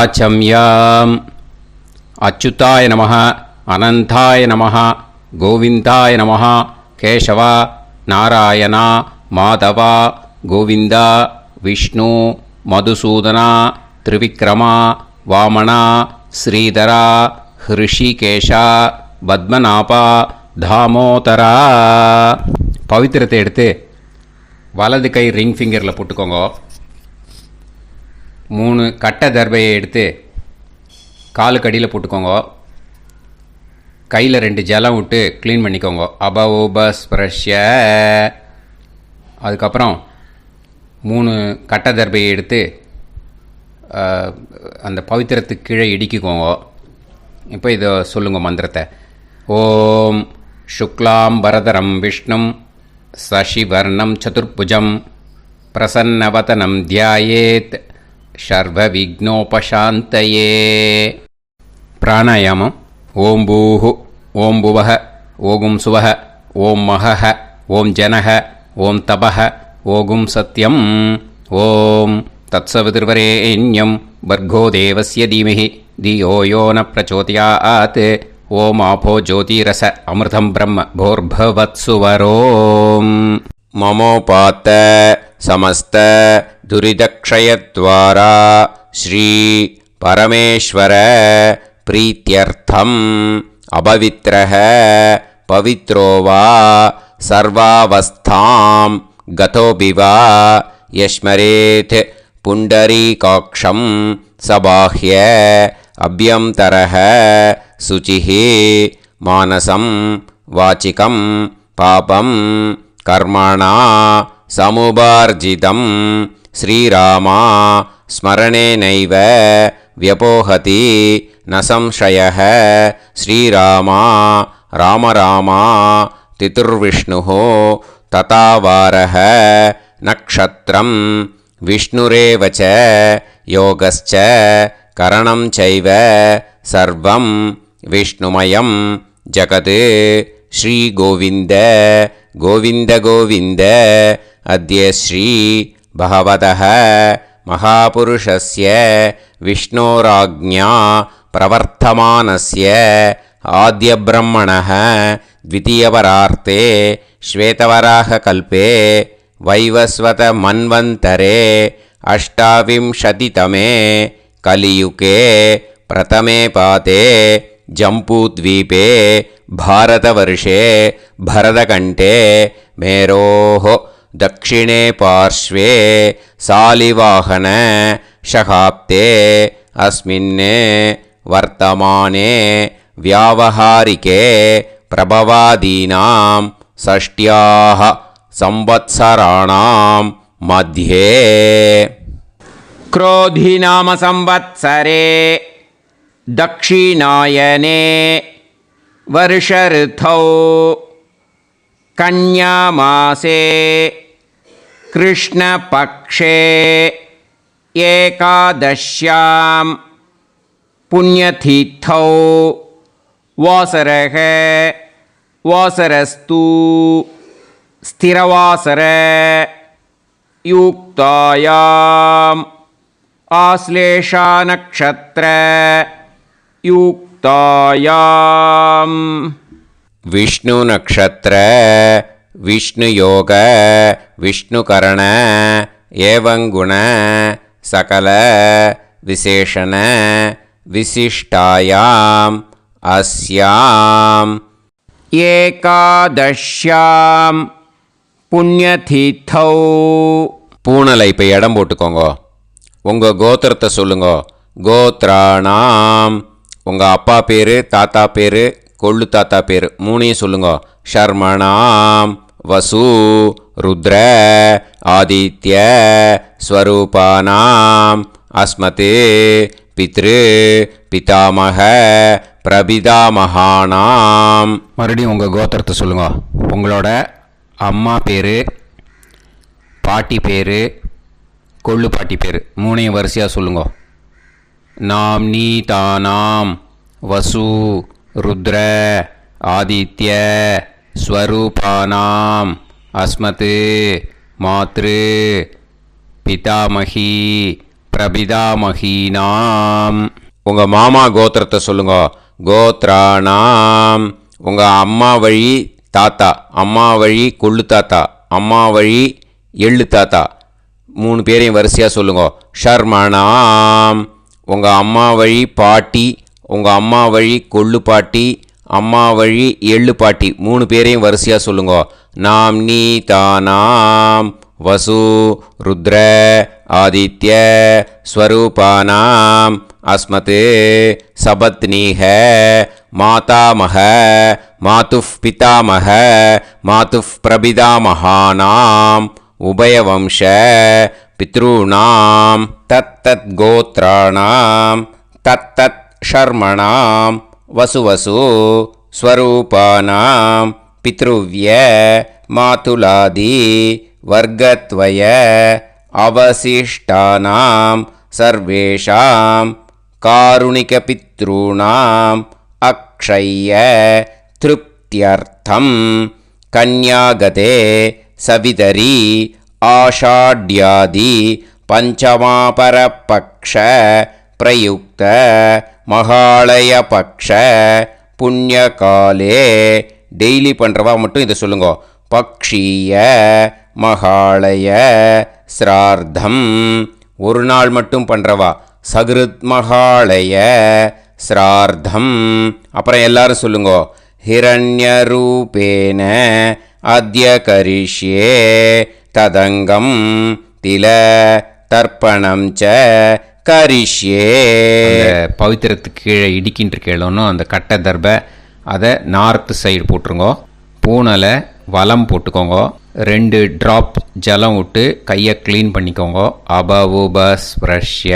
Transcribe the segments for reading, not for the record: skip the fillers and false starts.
ஆச்சம்யாம். அச்சுதாய நமः, அனந்தாய நமः, கோவிந்தாய நமः, கேசவா, நாராயணா, மாதவா, கோவிந்தா, விஷ்ணு, மதுசூதனா, திரிவிக்ரமா, வாமனா, ஸ்ரீதரா, ஹிருஷிகேஷா, பத்மநாபா, தாமோதரா. பவித்திரத்தை எடுத்து வலது கை ரிங் ஃபிங்கரில் போட்டுக்கோங்க. 3 கட்டை தர்பையை எடுத்து காலுக்கடியில் போட்டுக்கோங்க. கையில் 2 ஜலம் விட்டு க்ளீன் பண்ணிக்கோங்க. அபவோபஸ்பிரஷ்ய. அதுக்கப்புறம் 3 கட்டை தர்பையை எடுத்து அந்த பவித்திரத்துக்கு கீழே இடிக்கிக்கோங்க. இப்போ இதை சொல்லுங்க மந்திரத்தை. ஓம் சுக்லாம் வரதரம் விஷ்ணும் சசிவர்ணம் சதுர்புஜம் பிரசன்னவதனம் தியாயேத் சர்வ விக்னோபசாந்தயே. பிராணாயாமம். ஓம் பூஹு, ஓம் புவஹ, ஓகும் சுவஹ, ஓம் மஹஹ, ஓம் ஜனஹ, ஓம் தபஹ, ஓகும் சத்யம். ஓம் தத்சவிதுர்வரேண்யம் பர்கோ தேவஸ்ய தீமஹி தியோ யோ ந பிரச்சோதயாத். ஓம் ஆபோ ஜோதிரச அமிர்தம் பிரம்ம போர்பவத்சுவரோம். மமோபாத்த சமஸ்த துரிதக்ஷயத்வாரா ஸ்ரீ பரமேஸ்வர பிரீத்யர்த்தம் அபவித்ரஹ பவித்ரோ வா சர்வாவஸ்தாம் கதோபிவா யஸ்மரேத் புண்டரீகாக்ஷம் சபாஹ்ய அப்யந்தரஹ சுசிஹ மானசம் வாச்சிகம் பாபம் கர்மணா சமுபார்ஜிதம் ஸ்ரீராமா ஸ்மரணேனைவ வ்யபோஹதி ந சம்சயः. ஸ்ரீராமா ராம ராமா திதுர்விஷ்ணுः ததாவாரः நக்ஷத்ரம் விஷ்ணுரேவ ச யோகஸ்ச கரணம் சைவ சர்வம் விஷ்ணுமயம் ஜகத். ஸ்ரீ கோவிந்த கோவிந்த கோவிந்த. அத்ய ஸ்ரீ பகவதः மகாபுருஷஸ்ய விஷ்ணோராஜ்ஞா பிரவர்த்தமானஸ்ய ஆத்யப்ரஹ்மணः த்விதீயவரார்த்தே ஸ்வேதவராககல்பே வைவஸ்வத மன்வந்தரே அஷ்டாவிம்சதிதமே கலியுகே பிரதமே பாதே ஜம்பூத்வீபே பாரதவர்ஷே பரதகண்டே மேரோः दक्षिणे पार्श्वे सालिवाहन शकाब्दे अस्मिन् वर्तमाने व्यावहारिके प्रभवादीनां षष्ट्याः संवत्सराणां मध्ये क्रोधिनाम संवत्सरे दक्षिणायने वर्षऋतौ कन्यामासे कृष्णपक्षे एकादश्यां पुण्यतिथौ वासरः वासरस्तु स्थिरवासर युक्तायाम् आश्लेषा नक्षत्र युक्तायाम् विष्णु नक्षत्र विष्णु योग विष्णुकरण एवं गुण सकल विशेषण विशिष्टायाम् अस्याम् ஏகாதஷ்யாம் புண்ணியதீர்த்தௌ. பூனலை இப்போ இடம் போட்டுக்கோங்க. உங்கள் கோத்திரத்தை சொல்லுங்க. கோத்ராணாம். உங்கள் அப்பா பேர், தாத்தா பேர், கொள்ளு தாத்தா பேர் 3ஐயும் சொல்லுங்க. ஷர்மணாம் வசு ருத்ர ஆதித்ய ஸ்வரூபானாம் அஸ்மத் பித்ரு பிதாமக பிரபிதாமகானாம். மறுபடியும் உங்கள் கோத்திரத்தை சொல்லுங்க. உங்களோட அம்மா பேர், பாட்டி பேர், கொள்ளு பாட்டி பேர் 3ஐயும் வரிசையாக சொல்லுங்க. நாம் நீ தானாம் வசு ருத்ர ஆதித்ய ஸ்வரூபானாம் அஸ்மத் மாத்ரு பிதாமகி பிரபிதாமஹீனாம். உங்கள் மாமா கோத்திரத்தை சொல்லுங்க. கோத்ராணாம். உங்கள் அம்மா வழி தாத்தா, அம்மா வழி கொள்ளு தாத்தா, அம்மா வழி எள்ளு தாத்தா, 3 பேரையும் வரிசையாக சொல்லுங்க. ஷர்மணாம். உங்கள் அம்மா வழி பாட்டி, உங்கள் அம்மா வழி கொள்ளு பாட்டி, அம்மா வழி எள்ளு பாட்டி, 3 பேரையும் வரிசையாக சொல்லுங்க. நாம்னி தானாம் வசு ருத்ர ஆதித்ய ஸ்வரூபானாம் அஸ்மத் சபத்னீஹ மாதாமஹ மாதுஃப் பிதாமஹ மாதுஃப் பிரபிதாமஹானாம் உபயவம்ச பித்ருணாம் தத்தத் கோத்ராணாம் தத்தத் ஷர்மணாம் வசுவசு ஸ்வரூபானாம் பித்ருவ்ய மாதுலாதி வர்க்கத்வய அவசிஷ்டானாம் சர்வேஷாம் காருணிகபித்ருணாம் அக்ஷய்ய திருப்தியர்த்தம் கன்யாகதே சவிதரி ஆஷாட்யாதி பஞ்சமாபரபக்ஷ பிரயுக்த மகாலயபக்ஷ புண்ணியகாலே. டெய்லி பண்ணுறவா மட்டும் இதை சொல்லுங்க. பக்ஷீய மகாலய ஸ்ரார்த்தம். ஒரு நாள் மட்டும் பண்ணுறவா சகிருத் மகாலய ஸ்ரார்த்தம். அப்புறம் எல்லாரும் சொல்லுங்க. ஹிரண்யரூபேன அத்ய கரிஷ்யே ததங்கம் தில தர்ப்பணம் ச கரிஷ்யே. பவித்திரத்துக்கு கீழே இடிக்கின்ற கேளோன்னு அந்த கட்டை தர்பை அதை நார்த் சைடு போட்டுருங்கோ. பூனலை வலம் போட்டுக்கோங்க. 2 ட்ராப் ஜலம் விட்டு கையை க்ளீன் பண்ணிக்கோங்க. அபவுபஸ்ப்ரஷ்ய.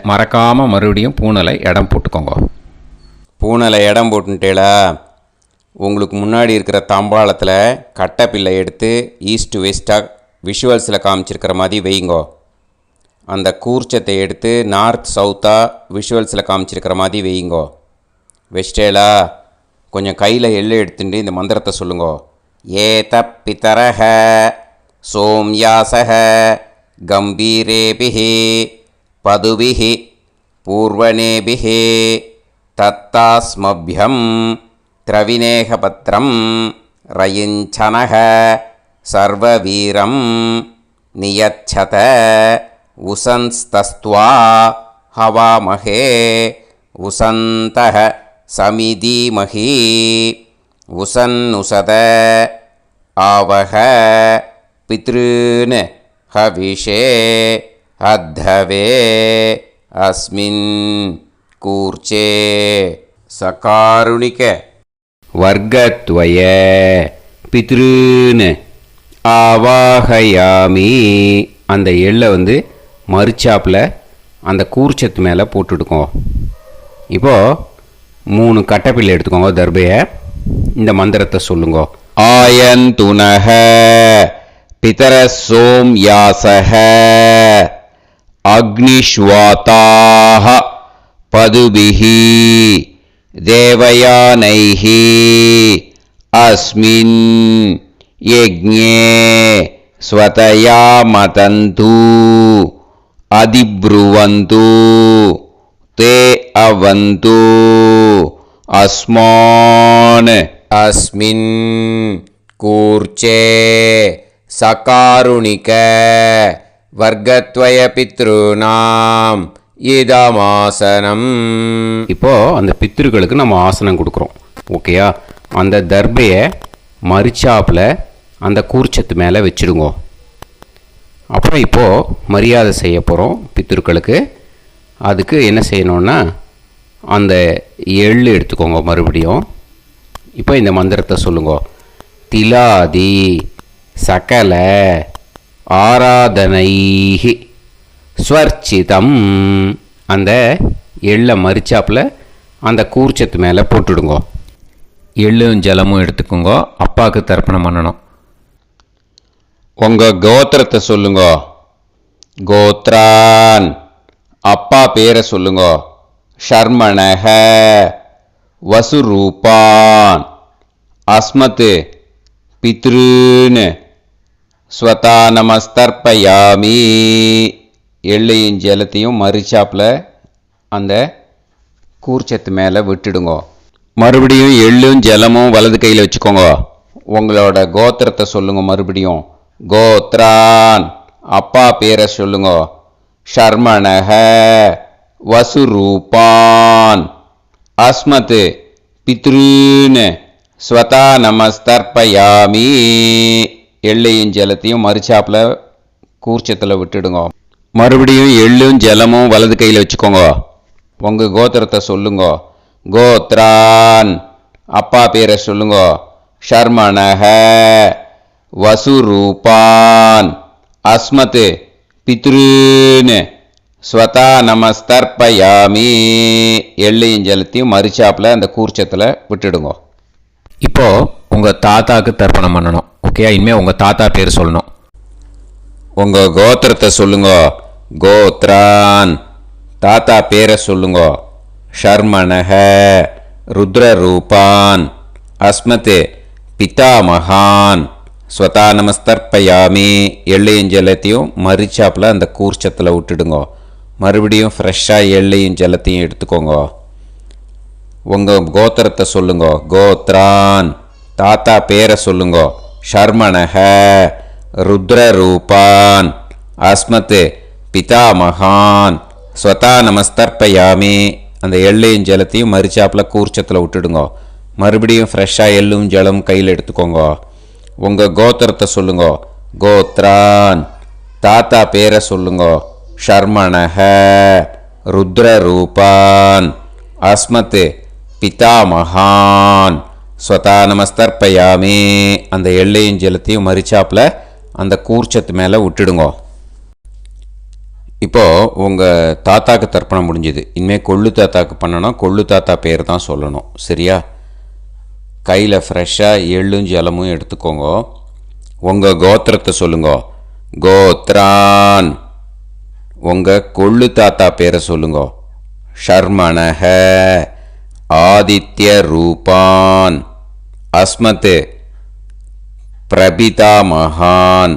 மறக்காமல் மறுபடியும் பூனலை இடம் போட்டுக்கோங்க. பூனலை இடம் போட்டுட்டேளா? உங்களுக்கு முன்னாடி இருக்கிற தாம்பாளத்தில் கட்டைப்பிள்ளை எடுத்து ஈஸ்ட் வெஸ்டாக விஷுவல்ஸில் காமிச்சிருக்கிற மாதிரி வைங்கோ. அந்த கூர்ச்சத்தை எடுத்து நார்த் சவுத்தாக விஷுவல்ஸில் காமிச்சிருக்கிற மாதிரி வைங்கோ. வெஸ்டேலா கொஞ்சம் கையில் எள்ளு எடுத்துட்டு இந்த மந்திரத்தை சொல்லுங்கோ. ஏத பிதரஹ சோம்யாசஹ கம்பீரேபிஹி பதுபிஹி பூர்வனேபிஹி தத்தாஸ்மப்யம் திரவிநேகபத்ரம் ரயிஞ்சனஹ சர்வவீரம் நியச்சத உசன்ஸ்தஸ்த்வா ஹவாமஹே உசந்தஹ சமிதீமஹி உசன்னுசத ஆவஹ பித்ருன் ஹவிஷே அத்தவே அஸ்மின் கூர்ச்சே சகாருணிக வர்க்கத்வய பித்ருன் ஆவாஹயாமி. அந்த எள்ளை மறுச்சாப்பில் அந்த கூர்ச்சத்து மேலே போட்டுடுக்கோங்க. இப்போது 3 கட்டைப்பிள்ளை எடுத்துக்கோங்க. தர்பையை இந்த மந்திரத்தை சொல்லுங்க. ஆயந்துனஹ பிதர சோம்யாசஹ அக்னிஷ்வாதாஹ பதுபிஹி தேவயானைஹி அஸ்மின் யஜ்ஞே ஸ்வதயா மதந்து அதிப்ருவந்து தே அவது அஸ்மான் அஸ்மின் கூர்ச்சே சகாருணிக வர்க்கத்வய பித்ருநாம் இதமாசனம். இப்போது அந்த பித்ருக்களுக்கு நம்ம ஆசனம் கொடுக்குறோம். ஓகேயா? அந்த தர்பையை மறுச்சாப்பில் அந்த கூர்ச்சத்து மேலே வச்சுடுங்க. அப்புறம் இப்போது மரியாதை செய்ய போகிறோம் பித்ருக்களுக்கு. அதுக்கு என்ன செய்யணுன்னா அந்த எள்ளு எடுத்துக்கோங்க. மறுபடியும் இப்போ இந்த மந்திரத்தை சொல்லுங்க. திலாதி சகல ஆராதனைஹி ஸ்வர்ச்சிதம். அந்த எள்ளை மரிச்சாப்பில் அந்த கூர்ச்சத்து மேலே போட்டுடுங்க. எள்ளும் ஜலமும் எடுத்துக்கோங்க. அப்பாவுக்கு தர்ப்பணம் பண்ணணும். உங்கள் கோத்திரத்தை சொல்லுங்க. கோத்ரான். அப்பா பேரை சொல்லுங்க. ஷர்மணஹ வசுரூபான் அஸ்மத் பித்ருன் ஸ்வதா நமஸ்தர்ப்பயாமி. எள்ளையும் ஜலத்தையும் மறிச்சாப்பில் அந்த கூர்ச்சத்து மேலே விட்டுடுங்க. மறுபடியும் எள்ளும் ஜலமும் வலது கையில் வச்சுக்கோங்க. உங்களோட கோத்திரத்தை சொல்லுங்க. மறுபடியும் கோத்ரான், அப்பா பேரை சொல்லுங்க. ஷர்மணஹ, வசுரூபான், அஸ்மத், பித்ருன்னு ஸ்வதா நமஸ்தர்ப்பயாமி. எள்ளையும் ஜலத்தையும் மறிச்சாப்பில் கூர்ச்சத்தில் விட்டுடுங்க. மறுபடியும் எள்ளும் ஜலமும் வலது கையில் வச்சுக்கோங்க. உங்கள் கோத்திரத்தை சொல்லுங்க. கோத்ரான், அப்பா பேரை சொல்லுங்க. ஷர்மணஹ, வசுரூபான், அஸ்மத், பித்ருன்னு ஸ்வதா நமஸ்தர்ப்பயாமி. எள்ளையும் ஜலத்தையும் மறிச்சாப்பில் அந்த கூர்ச்சத்தில் விட்டுடுங்க. இப்போது உங்கள் தாத்தாவுக்கு தர்ப்பணம் பண்ணணும். ஓகே, இனிமேல் உங்கள் தாத்தா பேர் சொல்லணும். உங்கள் கோத்திரத்தை சொல்லுங்க. கோத்ரான், தாத்தா பேரை சொல்லுங்க. ஷர்மணஹ, ருத்ரரூபான், அஸ்மத், பிதாமகான், ஸ்வதா நமஸ்தர்ப்பயாமி. எள்ளையும் ஜலத்தையும் மறிச்சாப்பில் அந்த கூர்ச்சத்தில் விட்டுடுங்க. மறுபடியும் ஃப்ரெஷ்ஷாக எள்ளையும் ஜலத்தையும் எடுத்துக்கோங்க. உங்கள் கோத்திரத்தை சொல்லுங்க. கோத்ரான், தாத்தா பேரை சொல்லுங்க. ஷர்மணஹ, ருத்ரரூபான், அஸ்மத், பிதாமகான், ஸ்வதா நமஸ்தர்ப்பயாமி. அந்த எள்ளையும் ஜலத்தையும் மறிச்சாப்பில் கூர்ச்சத்தில் விட்டுடுங்க. மறுபடியும் ஃப்ரெஷ்ஷாக எள்ளும் ஜலம் கையில் எடுத்துக்கோங்க. உங்கள் கோத்திரத்தை சொல்லுங்க. கோத்ரான், தாத்தா பேரை சொல்லுங்க. ஷர்மணஹ, ருத்ரரூபான், அஸ்மத், பிதாமகான், ஸ்வதா நமஸ்தர்ப்பயாமி. அந்த எள்ளையும் ஜலத்தையும் மறிச்சாப்பில் அந்த கூர்ச்சத்து மேலே விட்டுடுங்க. இப்போது உங்கள் தாத்தாக்கு தர்ப்பணம் முடிஞ்சுது. இனிமேல் கொள்ளு தாத்தாக்கு பண்ணணும். கொள்ளு தாத்தா பேர் தான் சொல்லணும். சரியா? கையில் ஃப்ரெஷ்ஷாக எள்ளும் ஜலமும் எடுத்துக்கோங்க. உங்கள் கோத்திரத்தை சொல்லுங்க. கோத்ரான், உங்கள் கொள்ளு தாத்தா பேரை சொல்லுங்க. ஷர்மணஹ, ஆதித்ய ரூபான், அஸ்மத், பிரபிதாமகான்,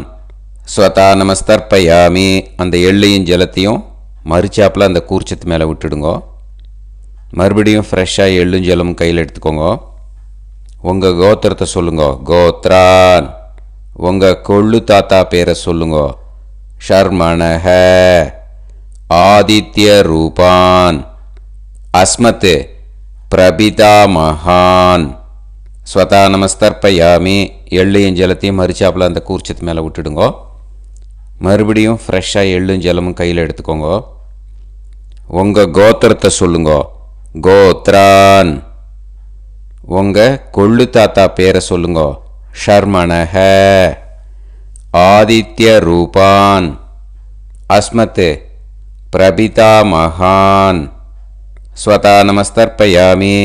ஸ்வதா நமஸ்தர்ப்பயாமி. அந்த எள்ளையும் ஜலத்தையும் மறிச்சாப்பில் அந்த கூர்ச்சத்து மேலே விட்டுடுங்க. மறுபடியும் ஃப்ரெஷ்ஷாக எள்ளும் ஜலமும் கையில் எடுத்துக்கோங்க. உங்கள் கோத்திரத்தை சொல்லுங்க. கோத்ரான், உங்கள் கொள்ளு தாத்தா பேரை சொல்லுங்க. ஷர்மணஹ, ஆதித்ய ரூபான், அஸ்மத், பிரபிதாமகான், ஸ்வதா நமஸ்தர்ப்பயாமி. எள்ளையும் ஜலத்தையும் மறிச்சாப்பில் அந்த கூர்ச்சத்து மேலே விட்டுடுங்க. மறுபடியும் ஃப்ரெஷ்ஷாக எள்ளும் ஜலமும் கையில் எடுத்துக்கோங்க. உங்கள் கோத்திரத்தை சொல்லுங்க. கோத்ரான், உங்கள் கொள்ளு தாத்தா பேரை சொல்லுங்க. ஷர்மணஹ, ஆதித்ய ரூபான், அஸ்மத், பிரபிதாமகான், ஸ்வதா நமஸ்தர்ப்பயாமி.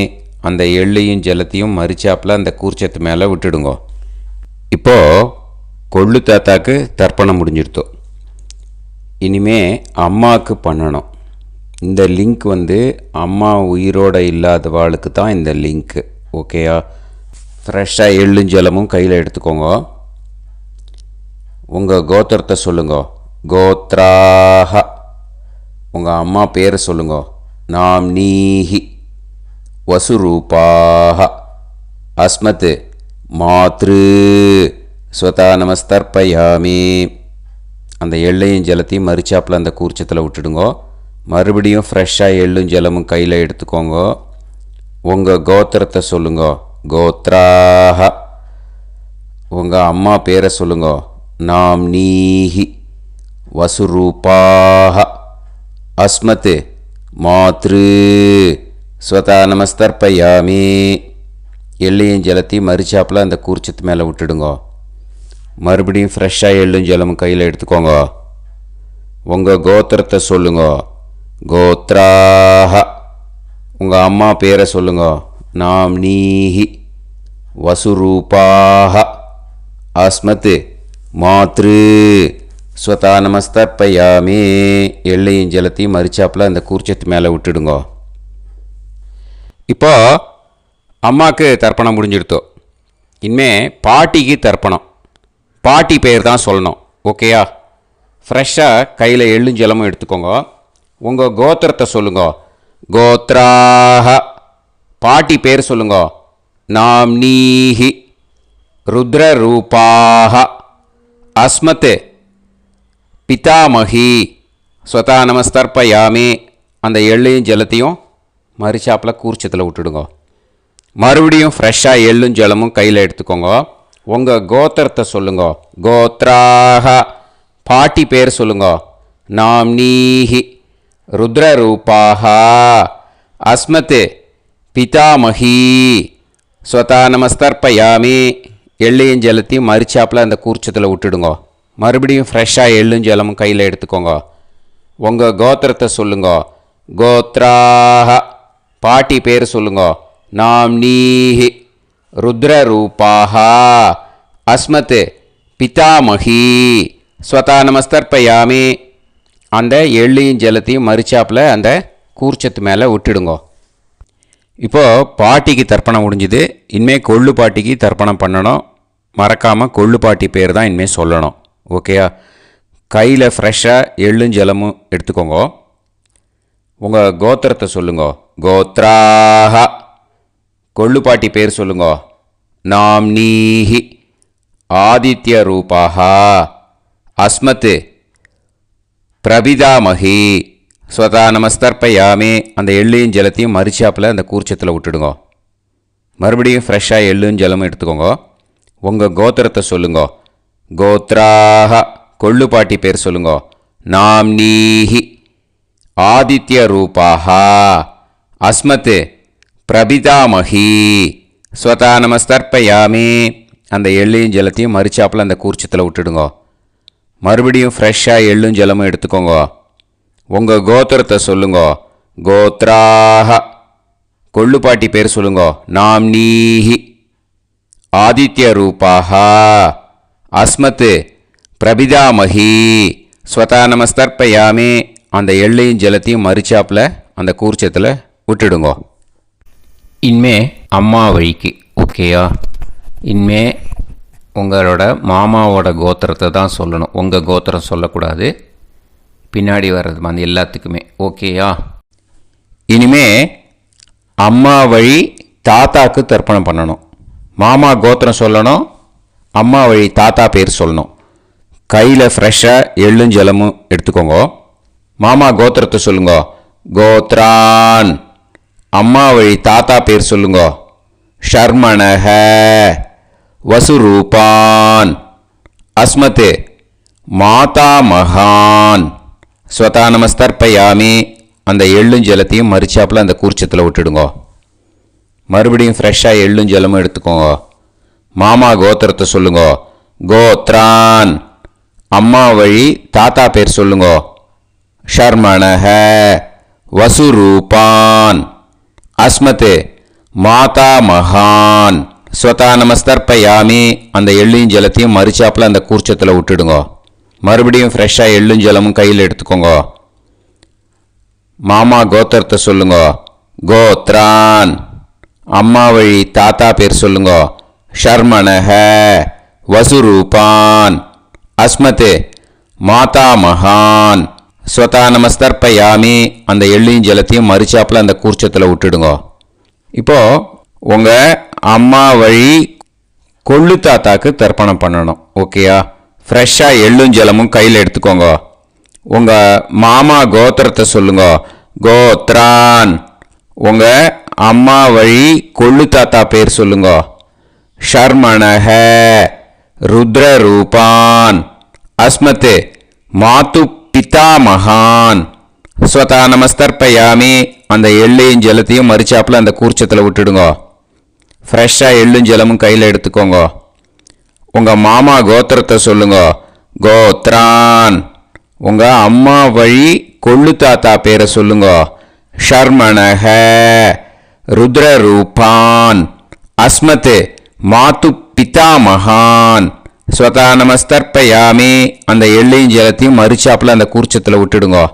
அந்த எள்ளையும் ஜலத்தையும் மறிச்சாப்பில் அந்த கூர்ச்சத்து மேலே விட்டுடுங்க. இப்போது கொள்ளு தாத்தாக்கு தர்ப்பணம் முடிஞ்சிருத்தோம். இனிமே அம்மாவுக்கு பண்ணணும். இந்த லிங்க் அம்மா உயிரோடு இல்லாதவாளுக்கு தான் இந்த லிங்க்கு. ஓகேயா? ஃப்ரெஷ்ஷாக எள்ளும் ஜலமும் கையில் எடுத்துக்கோங்க. உங்கள் கோத்திரத்தை சொல்லுங்க. கோத்ராஹ, உங்கள் அம்மா பேரை சொல்லுங்க. நாம்னீஹி, வசுரூபாஹ, அஸ்மத், மாத்ரு, ஸ்வதா நமஸ்தர்ப்பயாமி. அந்த எள்ளையும் ஜலத்தையும் மறிச்சாப்பில் அந்த கூர்ச்சத்தில் விட்டுடுங்க. மறுபடியும் ஃப்ரெஷ்ஷாக எள்ளும் ஜலமும் கையில் எடுத்துக்கோங்க. உங்கள் கோத்திரத்தை சொல்லுங்க. கோத்ராஹ, உங்கள் அம்மா பேரை சொல்லுங்க. நாம்னீஹி, வசுரூபாஹ, அஸ்மத், மாத்ரு, ஸ்வதா நமஸ்தர்ப்பயாமி. எள்ளையும் ஜலத்தையும் மறிச்சாப்பில் அந்த கூர்ச்சத்து மேலே விட்டுடுங்க. மறுபடியும் ஃப்ரெஷ்ஷாக எள்ளும் ஜலமும் கையில் எடுத்துக்கோங்க. உங்கள் கோத்திரத்தை சொல்லுங்க. கோத்ராஹ, உங்கள் அம்மா பேரை சொல்லுங்க. நாம்னீஹி, வசுரூபாஹ, அஸ்மத், மாத்ரு, ஸ்வதா நமஸ்தர்ப்பயாமி. எள்ளையும் ஜலத்தையும் மறிச்சாப்பில் அந்த கூர்ச்சத்து மேலே விட்டுடுங்க. இப்போ அம்மாவுக்கு தர்ப்பணம் முடிஞ்சிடுத்தோம். இனிமே பாட்டிக்கு தர்ப்பணம். பாட்டி பெயர் தான் சொல்லணும். ஓகேயா? ஃப்ரெஷ்ஷாக கையில் எள்ளும் ஜலமும் எடுத்துக்கோங்க. உங்கள் கோத்திரத்தை சொல்லுங்க. கோத்ராஹ. பாட்டி பேர் சொல்லுங்க. நாம்னீஹி. ருத்ரரூபாஹ. அஸ்மத் பிதாமகி. ஸ்வதா நமஸ்தர்ப்பயாமி. அந்த எள்ளையும் ஜலத்தையும் மரிச்சாப்பில் கூர்ச்சத்தில் விட்டுடுங்க. மறுபடியும் ஃப்ரெஷ்ஷாக எள்ளும் ஜலமும் கையில் எடுத்துக்கோங்க. உங்கள் கோத்திரத்தை சொல்லுங்க. கோத்ராஹ. பாட்டி பேர் சொல்லுங்க. நாம்னீஹி. ருத்ரரூபாஹ. அஸ்மத் பிதாமகி. ஸ்வதா நமஸ்தர்ப்பயாமி. எள்ளையும் ஜலத்தையும் மரிச்சாப்பில் அந்த கூர்ச்சத்தில் விட்டுடுங்க. மறுபடியும் ஃப்ரெஷ்ஷாக எள்ளும் ஜலமும் கையில் எடுத்துக்கோங்க. உங்கள் கோத்திரத்தை சொல்லுங்க. கோத்ராஹ. பாட்டி பேர் சொல்லுங்க. நாம்னீஹி. ருத்ரரூபாஹ. அஸ்மத் பிதாமகி. ஸ்வதா நமஸ்தர்ப்பயாமி. அந்த எள்ளையும் ஜலத்தையும் மரிச்சாப்பில் அந்த கூர்ச்சத்து மேலே விட்டுடுங்க. இப்போது பாட்டிக்கு தர்ப்பணம் முடிஞ்சுது. இனிமேல் கொள்ளு பாட்டிக்கு தர்ப்பணம் பண்ணணும். மறக்காமல் கொள்ளு பாட்டி பேர் தான் இனிமேல் சொல்லணும். ஓகேயா? கையில் ஃப்ரெஷ்ஷாக எள்ளும் ஜலமும் எடுத்துக்கோங்க. உங்கள் கோத்திரத்தை சொல்லுங்க. கோத்ராஹ. கொள்ளு பாட்டி பேர் சொல்லுங்க. நாம்னீஹி. ஆதித்ய ரூபாஹ. அஸ்மத் பிரபிதாமகி. ஸ்வதா நமஸ்தர்ப்பயாமி. அந்த எள்ளையும் ஜலத்தையும் மரிச்சாப்பில் அந்த கூர்ச்சத்தில் விட்டுடுங்க. மறுபடியும் ஃப்ரெஷ்ஷாக எள்ளும் ஜலமும் எடுத்துக்கோங்க. உங்கள் கோத்திரத்தை சொல்லுங்க. கோத்ராஹ. கொள்ளு பாட்டி பேர் சொல்லுங்க. நாம்னீஹி. ஆதித்ய ரூபாஹ. அஸ்மத் பிரபிதாமகி. ஸ்வதா நமஸ்தர்ப்பயாமி. அந்த எள்ளையும் ஜலத்தையும் மரிச்சாப்பில் அந்த கூர்ச்சத்தில் விட்டுடுங்க. மறுபடியும் ஃப்ரெஷ்ஷாக எள்ளும் ஜலமும் எடுத்துக்கோங்க. உங்கள் கோத்திரத்தை சொல்லுங்க. கோத்ராஹ. கொள்ளு பாட்டி பேர் சொல்லுங்க. நாம்னீஹி. ஆதித்ய ரூபாஹ. அஸ்மத் பிரபிதாமகி. ஸ்வதா நமஸ்தர்ப்பயாமி. அந்த எள்ளையும் ஜலத்தையும் மரிச்சாப்பில் அந்த கூர்ச்சத்தில் விட்டுடுங்க. இனிமே அம்மா வழிக்கு. ஓகேயா? இனிமே உங்களோட மாமாவோட கோத்திரத்தை தான் சொல்லணும். உங்கள் கோத்திரம் சொல்லக்கூடாது. பின்னாடி வர்றது அந்த எல்லாத்துக்குமே. ஓகேயா? இனிமே அம்மா வழி தாத்தாக்கு தர்ப்பணம் பண்ணணும். மாமா கோத்திரம் சொல்லணும். அம்மா வழி தாத்தா பேர் சொல்லணும். கையில் ஃப்ரெஷ்ஷாக எள்ளும் ஜலமும் எடுத்துக்கோங்க. மாமா கோத்திரத்தை சொல்லுங்க. கோத்ரான். அம்மா வழி தாத்தா பேர் சொல்லுங்க. ஷர்மணஹ. வசுரூபான். அஸ்மத் மாதாமகான். ஸ்வதா நமஸ்தர்ப்பயாமி. அந்த எள்ளும் ஜலத்தையும் மரிச்சாப்பில் அந்த கூர்ச்சத்தில் விட்டுடுங்க. மறுபடியும் ஃப்ரெஷ்ஷாக எள்ளும் ஜலமும் எடுத்துக்கோங்க. மாமா கோத்திரத்தை சொல்லுங்க. கோத்ரான். அம்மா வழி தாத்தா பேர் சொல்லுங்க. ஷர்மணஹ. வசுரூபான். அஸ்மத் மாதாமகான். ஸ்வதா நமஸ்தர்ப்பயாமி. அந்த எள்ளையும் ஜலத்தையும் மரிச்சாப்பில் அந்த கூர்ச்சத்தில் விட்டுடுங்க. மறுபடியும் ஃப்ரெஷ்ஷாக எள்ளும் ஜலமும் கையில் எடுத்துக்கோங்க. மாமா கோத்திரத்தை சொல்லுங்க. கோத்ரான். அம்மா வழி தாத்தா பேர் சொல்லுங்க. ஷர்மணஹ. வசுரூபான். அஸ்மத் மாதாமகான். ஸ்வதா நமஸ்தர்ப்பயாமி. அந்த எள்ளையும் ஜலத்தையும் மரிச்சாப்பில் அந்த கூர்ச்சத்தில் விட்டுடுங்க. இப்போது உங்கள் அம்மா வழி கொள்ளு தாத்தாக்கு தர்ப்பணம் பண்ணணும். ஓகேயா? ஃப்ரெஷ்ஷாக எள்ளும் ஜலமும் கையில் எடுத்துக்கோங்க. உங்கள் மாமா கோத்திரத்தை சொல்லுங்க. கோத்ரான். உங்கள் அம்மா வழி கொள்ளு தாத்தா பேர் சொல்லுங்க. ஷர்மணஹ. ருத்ரரூபான். அஸ்மத் மாது பிதாமகான். ஸ்வதா நமஸ்தர்ப்பயாமி. அந்த எள்ளையும் ஜலத்தையும் மரிச்சாப்பில் அந்த கூர்ச்சத்தில் விட்டுடுங்க. ஃப்ரெஷ்ஷாக எள்ளும் ஜலமும் கையில் எடுத்துக்கோங்க. உங்கள் மாமா கோத்திரத்தை சொல்லுங்க. கோத்ரான். உங்கள் அம்மா வழி கொள்ளு தாத்தா பேரை சொல்லுங்க. ஷர்மணஹ. ருத்ரரூபான். அஸ்மத் மாது பிதாமகான். ஸ்வதா நமஸ்தர்ப்பயாமி. அந்த எள்ளையும் ஜலத்தையும் மரிச்சாப்பில் அந்த கூர்ச்சத்தில் விட்டுடுங்க.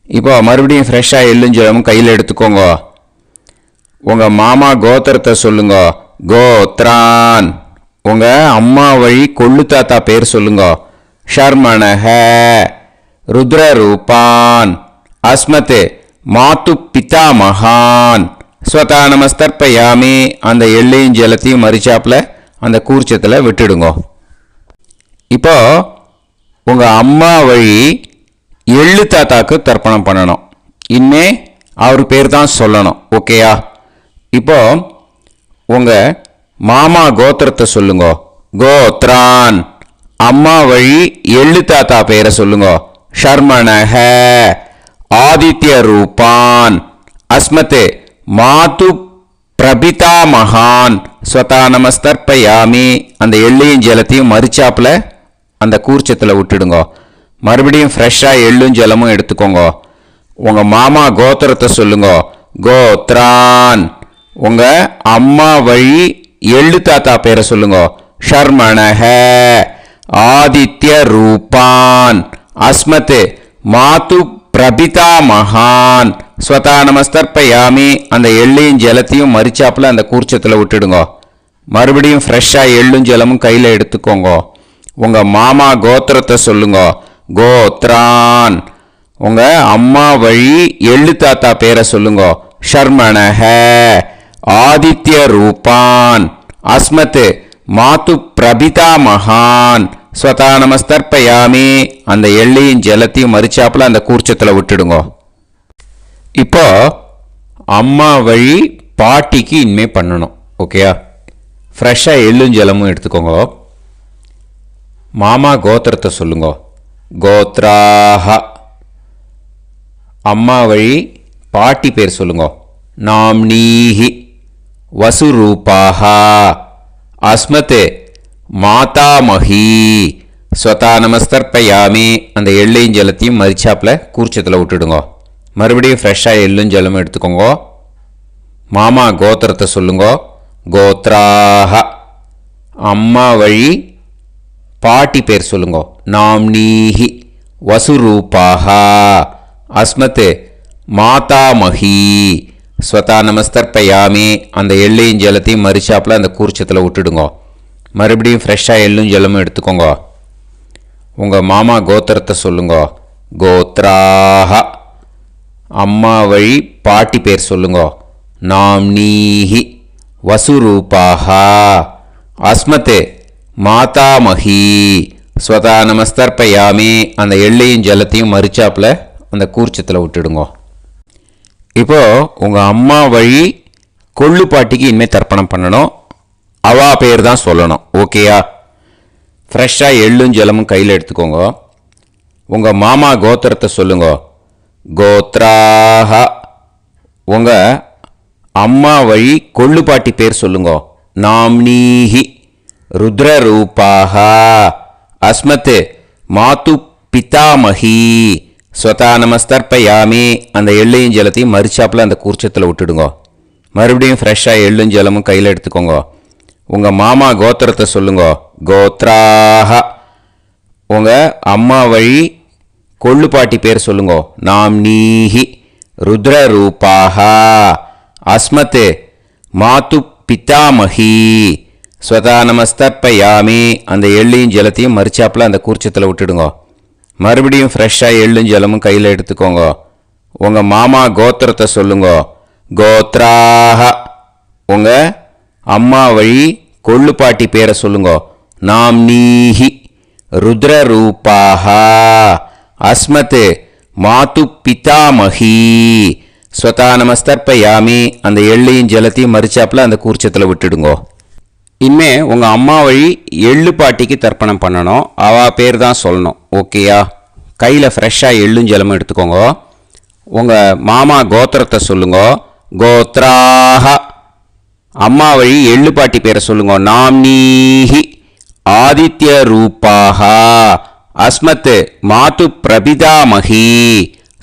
இப்போ மறுபடியும் ஃப்ரெஷ்ஷாக எள்ளும் ஜலமும் கையில் எடுத்துக்கோங்க. உங்கள் மாமா கோத்திரத்தை சொல்லுங்க. கோத்ரான். உங்கள் அம்மா வழி கொள்ளு தாத்தா பேர் சொல்லுங்க. ஷர்மணஹ ருத்ரரூபான் அஸ்மத் மாத்து பிதாமகான் ஸ்வதா நமஸ்தர்ப்பயாமி. அந்த எள்ளையும் ஜலத்தையும் மறிச்சாப்புல அந்த கூர்ச்சத்தில் விட்டுடுங்கோ. இப்போ உங்கள் அம்மா வழி எள்ளு தாத்தாக்கு தர்ப்பணம் பண்ணணும். இனிமே அவர் பேர் தான் சொல்லணும். ஓகேயா? இப்போ உங்கள் மாமா கோத்திரத்தை சொல்லுங்க. கோத்ரான். அம்மா வழி எள்ளு தாத்தா பேரை சொல்லுங்க. ஷர்மணஹ ஆதித்ய ரூபான் அஸ்மத் மாது பிரபிதா மகான் ஸ்வதா நமஸ்தர்ப்பயாமி. அந்த எள்ளையும் ஜலத்தையும் மறிச்சாப்புல அந்த கூர்ச்சத்தில் விட்டுடுங்க. மறுபடியும் ஃப்ரெஷ்ஷாக எள்ளும் ஜலமும் எடுத்துக்கோங்க. உங்கள் மாமா கோத்திரத்தை சொல்லுங்க. கோத்ரான். உங்கள் அம்மா வழி எள்ளு தாத்தா பேரை சொல்லுங்க. ஷர்மணஹ ஆதித்ய ரூபான் அஸ்மத் மாது பிரபிதா மகான் ஸ்வதா நமஸ்தர்ப்பயாமி. அந்த எள்ளையும் ஜலத்தையும் மறிச்சாப்புல அந்த கூர்ச்சத்தில் விட்டுடுங்க. மறுபடியும் ஃப்ரெஷ்ஷாக எள்ளும் ஜலமும் கையில் எடுத்துக்கோங்க. உங்கள் மாமா கோத்திரத்தை சொல்லுங்க. கோத்ரான். உங்கள் அம்மா வழி எள்ளு தாத்தா பேரை சொல்லுங்க. ஷர்மணஹ ஆதித்ய ரூபான் அஸ்மத் மாது பிரபிதா மகான் ஸ்வதா நமஸ்தர்ப்பயாமி. அந்த எள்ளையும் ஜலத்தையும் மறிச்சாப்புல அந்த கூர்ச்சத்தில் விட்டுடுங்க. இப்போ அம்மா வழி பாட்டிக்கு இனிமே பண்ணணும். ஓகேயா? ஃப்ரெஷ்ஷாக எள்ளும் ஜலமும் எடுத்துக்கோங்க. மாமா கோத்திரத்தை சொல்லுங்க. கோத்ராஹ. அம்மா வழி பாட்டி பேர் சொல்லுங்க. நாம்னீஹி வசுரூபாஹ அஸ்மத் மாதாமஹி ஸ்வதா நமஸ்தர்ப்பயாமி. அந்த எள்ளையும் ஜலத்தையும் மறிச்சாப்புல கூர்ச்சத்தில் விட்டுடுங்க. மறுபடியும் ஃப்ரெஷ்ஷாக எள்ளும் ஜலமும் எடுத்துக்கோங்க. மாமா கோத்திரத்தை சொல்லுங்க. கோத்ராஹ. அம்மா வழி பாட்டி பேர் சொல்லுங்க. நாம்னீஹி வசுரூபாஹ அஸ்மத் மாதாமஹி ஸ்வதா நமஸ்தர்ப்பயாமி. அந்த எள்ளையும் ஜலத்தையும் மறிச்சாப்புல அந்த கூர்ச்சத்தில் விட்டுடுங்க. மறுபடியும் ஃப்ரெஷ்ஷாக எள்ளும் ஜலமும் எடுத்துக்கோங்க. உங்கள் மாமா கோத்திரத்தை சொல்லுங்க. கோத்ராஹ. அம்மா வழி பாட்டி பேர் சொல்லுங்க. நாம்னீஹி வசுரூபாஹ அஸ்மத் மாதாமஹி ஸ்வதா நமஸ்தர்ப்பயாமி. அந்த எள்ளையும் ஜலத்தையும் மறிச்சாப்புல அந்த கூர்ச்சத்தில் விட்டுடுங்க. இப்போ உங்கள் அம்மா வழி கொள்ளு பாட்டிக்கு இனிமேல் தர்ப்பணம் பண்ணணும். அவா பேர் தான் சொல்லணும். ஓகேயா? ஃப்ரெஷ்ஷாக எள்ளும் ஜலமும் கையில் எடுத்துக்கோங்க. உங்கள் மாமா கோத்திரத்தை சொல்லுங்க. கோத்ராஹ. உங்கள் அம்மா வழி கொள்ளு பாட்டி பேர் சொல்லுங்க. நாம்னீஹி ருத்ரரூபாஹ அஸ்மத் மாது பிதாமஹி ஸ்வதா நமஸ்தர்ப்பயாமி. அந்த எள்ளையும் ஜலத்தையும் மறிச்சாப்புல அந்த கூர்ச்சத்தில் விட்டுடுங்க. மறுபடியும் ஃப்ரெஷ்ஷாக எள்ளும் ஜலமும் கையில் எடுத்துக்கோங்க. உங்கள் மாமா கோத்திரத்தை சொல்லுங்க. கோத்ராஹ. உங்கள் அம்மா வழி கொள்ளு பாட்டி பேர் சொல்லுங்க. நாம்னீஹி ருத்ரரூபாஹ அஸ்மத் மாது பிதாமஹி ஸ்வதா நமஸ்தர்ப்பயாமி. அந்த எள்ளையும் ஜலத்தையும் மறிச்சாப்புல அந்த கூர்ச்சத்தில் விட்டுடுங்க. மறுபடியும் ஃப்ரெஷ்ஷாக எள்ளும் ஜலமும் கையில் எடுத்துக்கோங்க. உங்கள் மாமா கோத்திரத்தை சொல்லுங்க. கோத்ராஹ. உங்கள் அம்மா வழி கொள்ளு பாட்டி பேரை சொல்லுங்க. நாம்னீஹி ருத்ரரூபாஹ அஸ்மத் மாது பிதாமஹி ஸ்வதா நமஸ்தர்ப்பயாமி. அந்த எள்ளையும் ஜலத்தையும் மறிச்சாப்புல அந்த கூர்ச்சத்தில் விட்டுடுங்க. இனிமே உங்கள் அம்மா வழி எள்ளு பாட்டிக்கு தர்ப்பணம் பண்ணணும். அவா பேர் தான் சொல்லணும். ஓகேயா? கையில் ஃப்ரெஷ்ஷாக எள்ளும் ஜலமும் எடுத்துக்கோங்க. உங்கள் மாமா கோத்திரத்தை சொல்லுங்க. கோத்ராஹ. அம்மா வழி எள்ளு பாட்டி பேரை சொல்லுங்க. நாம்னீஹி ஆதித்ய ரூபாஹ அஸ்மத் மாது பிரபிதாமஹி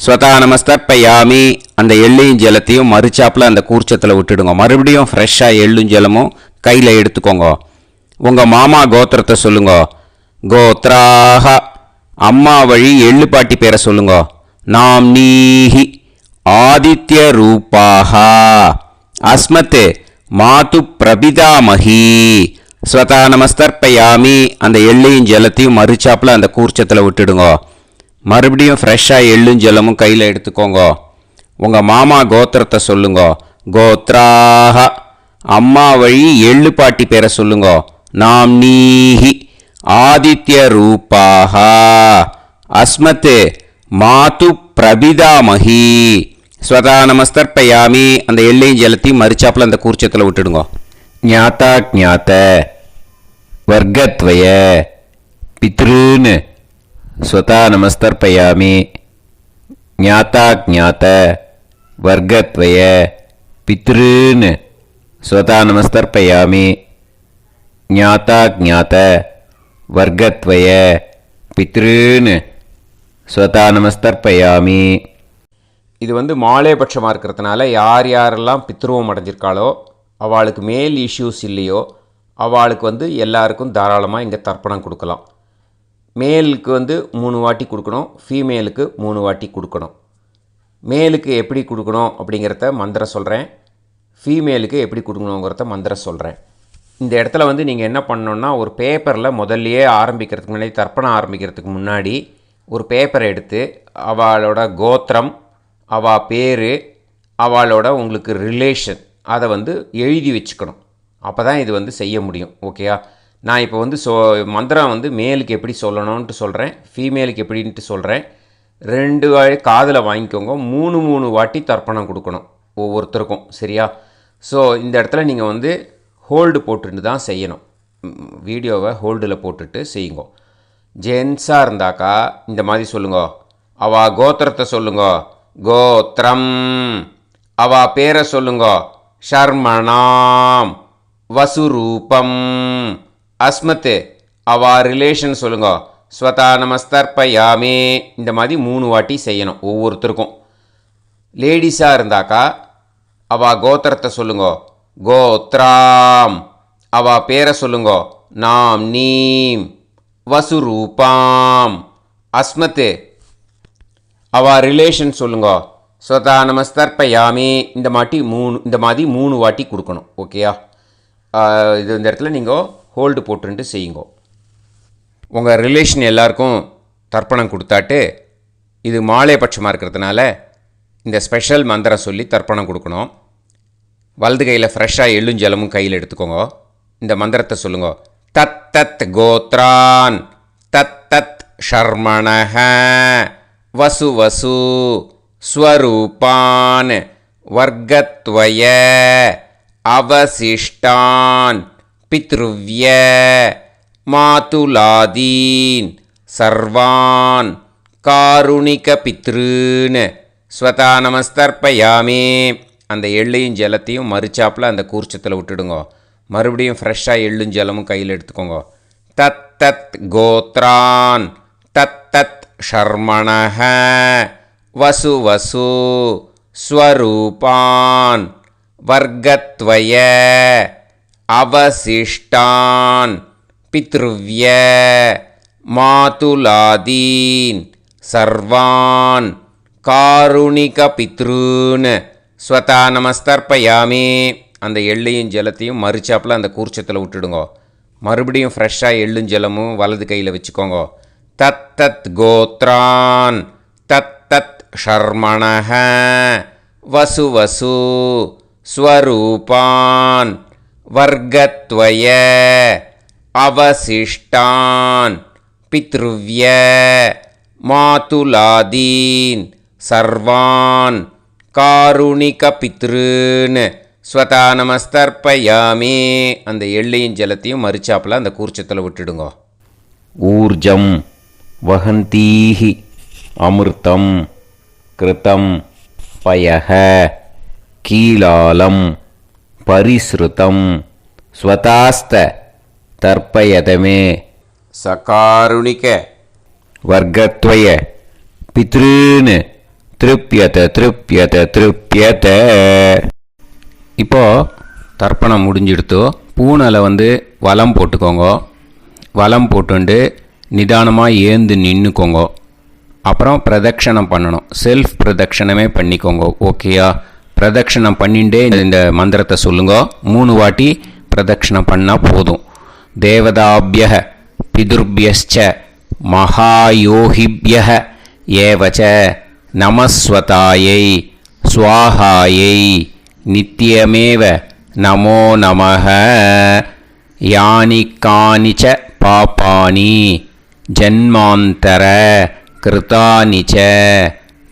ஸ்வதா நமஸ்தர்ப்பயாமி. அந்த எள்ளையும் ஜலத்தையும் மறிச்சாப்புல அந்த கூர்ச்சத்தில் விட்டுடுங்க. மறுபடியும் ஃப்ரெஷ்ஷாக எள்ளும் ஜலமும் கையில் எடுத்துக்கோங்க. உங்கள் மாமா கோத்திரத்தை சொல்லுங்க. கோத்ராஹ. அம்மா வழி எள்ளு பாட்டி பேரை சொல்லுங்க. நாம்னீஹி ஆதித்ய ரூபாஹ அஸ்மத் மாது பிரபிதாமஹி ஸ்வதா நமஸ்தர்ப்பயாமி. அந்த எள்ளையும் ஜலத்தையும் மறுச்சாப்பில் அந்த கூர்ச்சத்தில் விட்டுடுங்க. மறுபடியும் ஃப்ரெஷ்ஷாக எள்ளும் ஜலமும் கையில் எடுத்துக்கோங்க. உங்கள் மாமா கோத்திரத்தை சொல்லுங்க. கோத்ராக. அம்மா வழி எள்ளு பாட்டி பேரை சொல்லுங்க. நாம் நீஹி ஆதித்ய ரூபாக. அஸ்மத் மாது பிரபிதாமஹி. ஸ்வதா நமஸ்தர்ப்பயாமி. அந்த எள்ளையும் ஜலத்தையும் மறுச்சாப்பில் அந்த கூர்ச்சத்தில் விட்டுடுங்க. ஞாத்தா ஜாத்த வர்க்கத்வய பித்ருன். ஸ்வதா நமஸ்தர்ப்பயாமி. ஞாத்தா ஜாத்த வர்க்கத்வய பித்ருன். ஸ்வதா நமஸ்தர்ப்பயாமி. ஞாத்தா ஜாத்த வர்க்கத்வய பித்ருன். ஸ்வதா நமஸ்தர்ப்பயாமி. இது மாலேபட்சமாக இருக்கிறதுனால யார் யாரெல்லாம் பித்ருவம் அடைஞ்சிருக்காளோ அவளுக்கு மேல் இஷ்யூஸ் இல்லையோ அவளுக்கு எல்லாருக்கும் தாராளமாக இங்கே தர்ப்பணம் கொடுக்கலாம். மேலுக்கு 3 வாட்டி கொடுக்கணும், ஃபீமேலுக்கு 3 வாட்டி கொடுக்கணும். மேலுக்கு எப்படி கொடுக்கணும் அப்படிங்கிறத மந்திரம் சொல்கிறேன், ஃபீமேலுக்கு எப்படி கொடுக்கணுங்கிறத மந்திரம் சொல்கிறேன். இந்த இடத்துல நீங்கள் என்ன பண்ணணுன்னா, ஒரு பேப்பரில் முதல்லையே ஆரம்பிக்கிறதுக்கு முன்னாடி, தர்ப்பணம் ஆரம்பிக்கிறதுக்கு முன்னாடி ஒரு பேப்பரை எடுத்து அவளோட கோத்திரம், அவள் பேர், அவளோட உங்களுக்கு ரிலேஷன் அதை எழுதி வச்சுக்கணும். அப்போ தான் இது செய்ய முடியும். ஓகேயா? நான் இப்போ மந்திரம் மேலுக்கு எப்படி சொல்லணும்ன்ட்டு சொல்கிறேன், ஃபீமேலுக்கு எப்படின்ட்டு சொல்கிறேன். 2 காதில் வாங்கிக்கோங்க. 3 வாட்டி தர்ப்பணம் கொடுக்கணும் ஒவ்வொருத்தருக்கும். சரியா? ஸோ இந்த இடத்துல நீங்கள் ஹோல்டு போட்டுட்டு தான் செய்யணும். வீடியோவை ஹோல்டில் போட்டுட்டு செய்யுங்க. ஜென்ஸாக இருந்தாக்கா இந்த மாதிரி சொல்லுங்க. அவா கோத்திரத்தை சொல்லுங்க. கோத்திரம். அவா பேரை சொல்லுங்க. ஷர்மணாம் வசுரூபம். அஸ்மத். அவா ரிலேஷன் சொல்லுங்க. ஸ்வதா நமஸ்தர்ப்பயாமி. இந்த மாதிரி 3 வாட்டி செய்யணும் ஒவ்வொருத்தருக்கும். லேடிஸாக இருந்தாக்கா அவா கோத்திரத்தை சொல்லுங்க. கோத்ராம். அவா பேரை சொல்லுங்க. நாம் நீம் வசுரூபாம். அஸ்மத். அவா ரிலேஷன் சொல்லுங்க. ஸ்வதா நமஸ்தர்ப்பயாமி. இந்த மாதிரி 3 வாட்டி கொடுக்கணும். ஓகேயா? இந்த இடத்துல நீங்கள் ஹோல்டு போட்டுட்டு செய்யுங்க. உங்கள் ரிலேஷன் எல்லாருக்கும் தர்ப்பணம் கொடுத்தாட்டு இது மாலேபட்சமாக இருக்கிறதுனால இந்த ஸ்பெஷல் மந்திரம் சொல்லி தர்ப்பணம் கொடுக்கணும். வலது கையில் ஃப்ரெஷ்ஷாக எள்ளும் ஜலமும் கையில் எடுத்துக்கோங்க. இந்த மந்திரத்தை சொல்லுங்க. தத் தத் கோத்ரான் தத் தத் ஷர்மணஹ வசு வசு ஸ்வரூபான் வர்க்கத்வய அவசிஷ்டான் பித்ருவ்ய மாதுலாதீன் சர்வான் காருணிக பித்ருன். ஸ்வதா நமஸ்தர்ப்பயாமி. அந்த எள்ளையும் ஜலத்தையும் மறுச்சாப்பில் அந்த கூர்ச்சத்தில் விட்டுடுங்க. மறுபடியும் ஃப்ரெஷ்ஷாக எள்ளும் ஜலமும் கையில் எடுத்துக்கோங்க. தத் தத் கோத்ரான் தத் தத் ஷர்மணஹ வசு வசு ஸ்வரூபான் வர்க்கத்வய அவசிஷ்டான் பித்ருவ்ய மாதுலாதீன் சர்வான் காருணிக பித்ருன். ஸ்வதா நமஸ்தர்ப்பயாமி. அந்த எள்ளையும் ஜலத்தையும் மறுச்சாப்பில் அந்த கூர்ச்சத்தில் விட்டுடுங்க. மறுபடியும் ஃப்ரெஷ்ஷாக எள்ளும் ஜலமும் வலது கையில் வச்சுக்கோங்க. தத் தத் கோத்ரான் தத் தத் ஷர்மணஹ வசு வசு ஸ்வரூபான் வர்க்கத்வய அவசிஷ்டான் பித்ருவ்ய மாதுலாதீன் சர்வான் காருணிக பித்ருன். ஸ்வதா நமஸ்தர்ப்பயாமி. அந்த எள்ளையும் ஜலத்தையும் மறுச்சாப்பில் அந்த கூர்ச்சத்தில் விட்டுடுங்க. ஊர்ஜம் வஹந்தீஹி அமிர்தம் கிருதம் பயஹ கீலாலம் பரிஸ்ருதம் ஸ்வதாஸ்த தர்ப்பயதமே. சகாருணிக வர்க்கத்வய பித்ருன் திருப்யத திருப்யத திருப்யத. இப்போது தர்ப்பணம் முடிஞ்சிடுத்து. பூனலை வலம் போட்டுக்கோங்க. வலம் போட்டுண்டு நிதானமாக ஏந்து நின்றுக்கோங்க. அப்புறம் பிரதட்சணம் பண்ணணும். செல்ஃப் பிரதட்சணமே பண்ணிக்கோங்க. ஓகேயா? பிரதட்சணம் பண்ணிகிட்டே இந்த மந்திரத்தை சொல்லுங்க. 3 வாட்டி பிரதட்சணம் பண்ணால் போதும். தேவதாபியः பிதுர்பியஸ்ச மகாயோகிபியः ஏவச நமஸ்வதாயை ஸ்வாஹாயை நித்யமேவ நமோ நமः. யானி கானிச்ச பாபானி ஜன்மாந்தர கிருதானி ச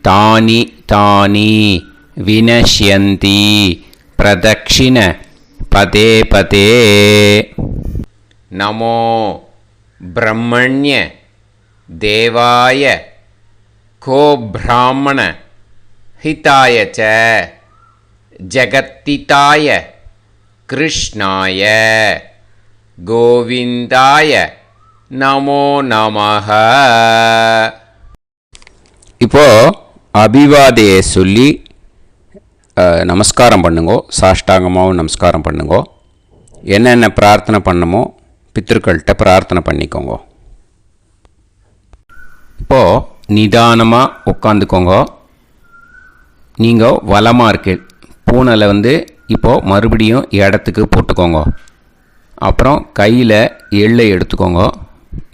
தானி தானி வினஷ்யந்தி பிரதக்ஷிண பதே பதே. நமோ பிரம்மண்ய தேவாய கோ பிராமண ஹிதாய ச ஜகத்திதாய கிருஷ்ணாய கோவிந்தாய நமோ நமः. இப்போ அபிவாதையை சொல்லி நமஸ்காரம் பண்ணுங்கோ. சாஷ்டாங்கமாகவும் நமஸ்காரம் பண்ணுங்கோ. என்னென்ன பிரார்த்தனை பண்ணமோ பித்ருக்கள்கிட்ட பிரார்த்தனை பண்ணிக்கோங்க. இப்போது நிதானமாக உட்காந்துக்கோங்க. நீங்கள் வலமாக இருக்கு பூனலை இப்போது மறுபடியும் இடத்துக்கு போட்டுக்கோங்க. அப்புறம் கையில் எள்ளை எடுத்துக்கோங்க.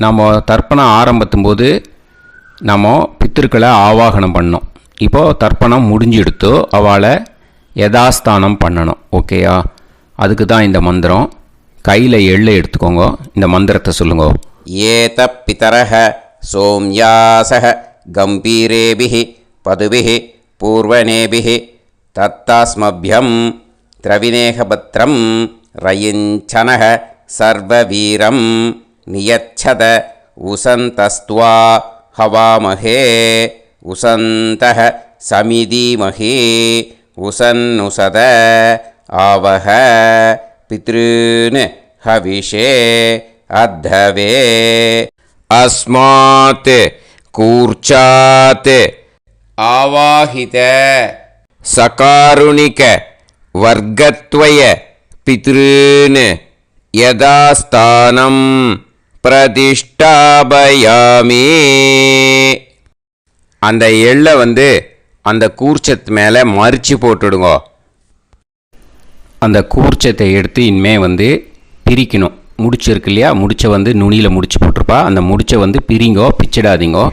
நம்ம தர்ப்பணம் ஆரம்பத்தும் போது நம்ம பித்திருக்களை ஆவாகனம் பண்ணோம். இப்போது தர்ப்பணம் முடிஞ்செடுத்து அவளை யதாஸ்தானம் பண்ணணும். ஓகேயா? அதுக்கு தான் இந்த மந்திரம். கையில் எள்ளை எடுத்துக்கோங்க. இந்த மந்திரத்தை சொல்லுங்க. ஏத பிதரஹ சோம்யாசஹ கம்பீரேபிஹி பதுபிஹி பூர்வனேபிஹி தத்தாஸ்மப்யம் திரவினேகபத்ரம் ரயிஞ்சனஹ சர்வவீரம் நியச்சத உசந்தஸ்த்வா ஹவாமஹே உசந்தஹ சமிதீமஹி உசன்னுசத ஆவஹ பித்ருன் ஹவிஷே அத்தவே. அஸ்மாத் கூர்ச்சாத் ஆவாஹித சகாருணிக வர்க்கத்வய பித்ருன் யதாஸ்தானம் பிரதிஷ்டாபயாமி. அந்த எள்ளை அந்த கூர்ச்சத்து மேலே மறித்து போட்டுடுங்க. அந்த கூர்ச்சத்தை எடுத்து இனிமே பிரிக்கணும். முடிச்சு இருக்கு இல்லையா? முடிச்சை நுனியில் முடிச்சு போட்டிருப்பா. அந்த முடிச்சை பிரிங்கோ, பிச்சிடாதீங்கோ.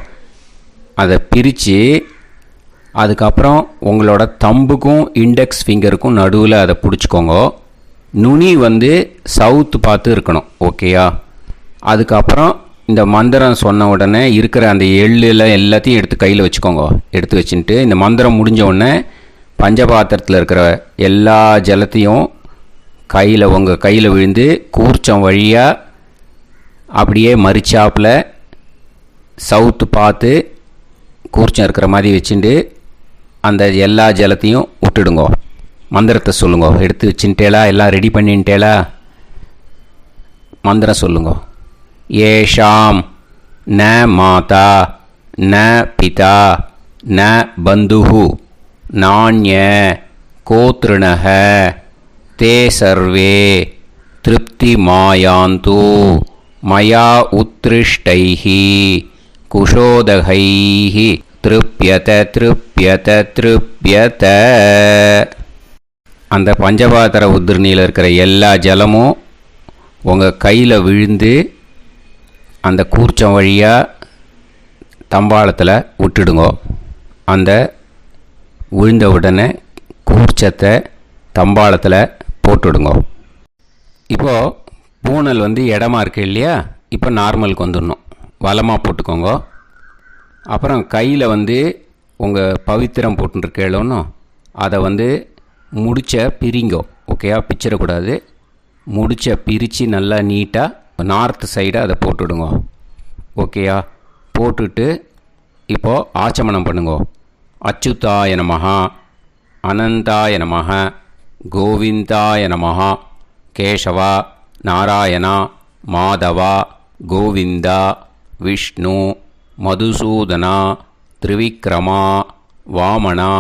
அதை பிரித்து அதுக்கப்புறம் உங்களோட தம்புக்கும் இண்டெக்ஸ் ஃபிங்கருக்கும் நடுவில் அதை பிடிச்சிக்கோங்க. நுனி சவுத்து பார்த்து இருக்கணும். ஓகேயா? அதுக்கப்புறம் இந்த மந்திரம் சொன்ன உடனே இருக்கிற அந்த எள்ளில் எல்லாத்தையும் எடுத்து கையில் வச்சுக்கோங்க. எடுத்து வச்சுட்டு இந்த மந்திரம் முடிஞ்ச உடனே பஞ்சபாத்திரத்தில் இருக்கிற எல்லா ஜலத்தையும் உங்கள் கையில் விழுந்து கூர்ச்சம் வழியாக அப்படியே மறிச்சாப்பில் சவுத்து பார்த்து கூர்ச்சம் இருக்கிற மாதிரி வச்சுட்டு அந்த எல்லா ஜலத்தையும் விட்டுடுங்கோ. மந்திரத்தை சொல்லுங்க. எடுத்து வச்சுட்டேலா? எல்லாம் ரெடி பண்ணிட்டேலா? மந்திரம் சொல்லுங்க. ஏஷாம் ந மாதா ந பிதா ந பந்துஹு நாண்ய கோத்ருணஹ தே சர்வே திருப்தி மாயாந்து மயா உத்ருஷ்டைஹி குஷோதகைஹி திருப்யத திருப்யத திருப்யத. அந்த பஞ்சபாத்திர உதிர்ணியில் இருக்கிற எல்லா ஜலமும் உங்கள் கையில் விழுந்து அந்த கூர்ச்சம் வழியாக தம்பாளத்தில் விட்டுடுங்கோ. அந்த விழுந்த உடனே கூர்ச்சத்தை தம்பாளத்தில் போட்டுடுங்கோ. இப்போது பூனல் இடமா இருக்கு இல்லையா? இப்போ நார்மலுக்கு வந்துடணும். வலமாக போட்டுக்கோங்க. அப்புறம் கையில் உங்கள் பவித்திரம் போட்டுருக்கேளோன்னு அதை முடிச்ச பிரிங்கோ. ஓகேயா? பிச்சிடக்கூடாது. முடிச்ச பிரித்து நல்லா நீட்டாக நார்த் சைடை அதை போட்டுடுங்க. ஓகேயா? போட்டுட்டு இப்போது ஆச்சமனம் பண்ணுங்கோ. அச்சுதாய நமஹ அனந்தாய நமஹ கோவிந்தாய நமஹ கேசவா நாராயணா மாதவா கோவிந்தா விஷ்ணு மதுசூதனா திரிவிக்ரமா வாமனா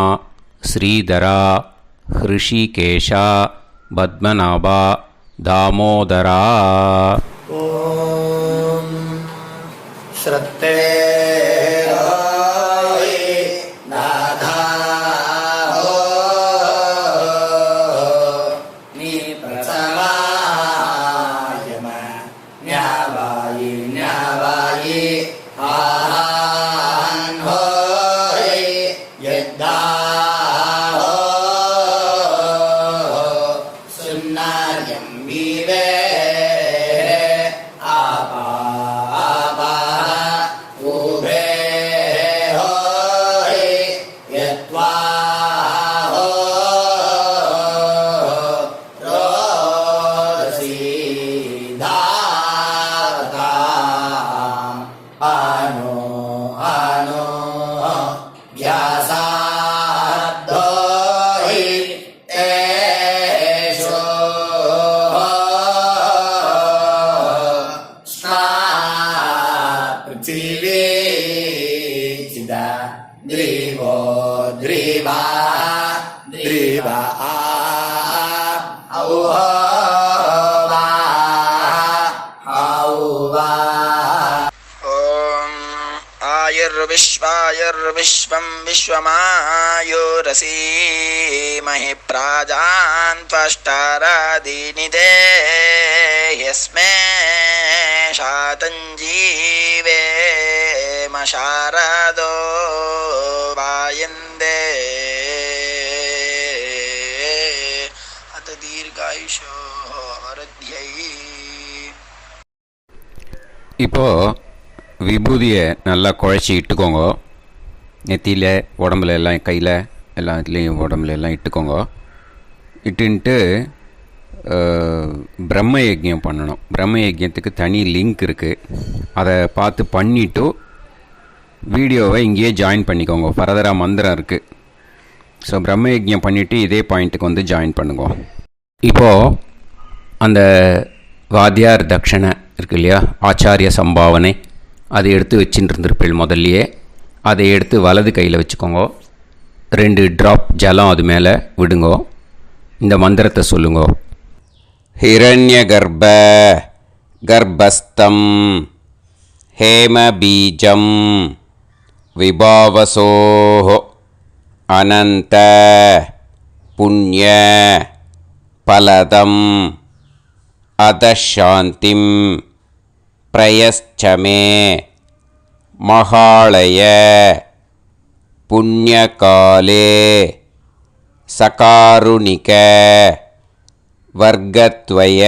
ஸ்ரீதரா ஹிருஷிகேஷா பத்மநாபா தாமோதரா. ஓம் ஸ்ரத்தே सुन्नार्यं वीवे आपा उभे होय यत्वा रोसी धाता अनो अनो व्यासाद्धो हि तेषु स्मा पृथिवी चिदा द्रिवो द्रिवा द्रिवा औवा औवा आयुर्विश्वायुर्विश्वं विश्वमायुरसी महि प्राजान् त्वष्टारादीनिदे यस्मे शातञ्जीवेमशारदो वायन्दे अत दीर्घायुषो वरद्यै இப்போது விபூதியை நல்லா குழச்சி இட்டுக்கோங்க. நெத்தியில் உடம்புல எல்லாம் கையில் எல்லா இதுலேயும் உடம்புல எல்லாம் இட்டுக்கோங்க. இட்டுன்ட்டு பிரம்ம யஜ்யம் பண்ணணும். பிரம்ம யஜ்யத்துக்கு தனி லிங்க் இருக்குது. அதை பார்த்து பண்ணிவிட்டு வீடியோவை இங்கேயே ஜாயின் பண்ணிக்கோங்க. ஃபர்தராக மந்திரம் இருக்குது. ஸோ பிரம்ம யஜ்யம் பண்ணிவிட்டு இதே பாயிண்ட்டுக்கு வந்து ஜாயின் பண்ணுங்க. இப்போது அந்த வாத்தியார் தட்சணை இருக்கு இல்லையா, ஆச்சாரிய சம்பாவனை, அதை எடுத்து வச்சுட்டு இருந்திருப்பேள் முதல்லையே. அதை எடுத்து வலது கையில் வச்சுக்கோங்க. 2 ட்ராப் ஜலம் அது மேலே விடுங்கோ. இந்த மந்திரத்தை சொல்லுங்க. हिरण्यगर्भ गर्भस्थं हेमबीजं विभावसोः अनन्त पुण्य फलदम् अधशान्तिं प्रयश्च मे महालय पुण्यकाले सकारुणिक वर्गत्वय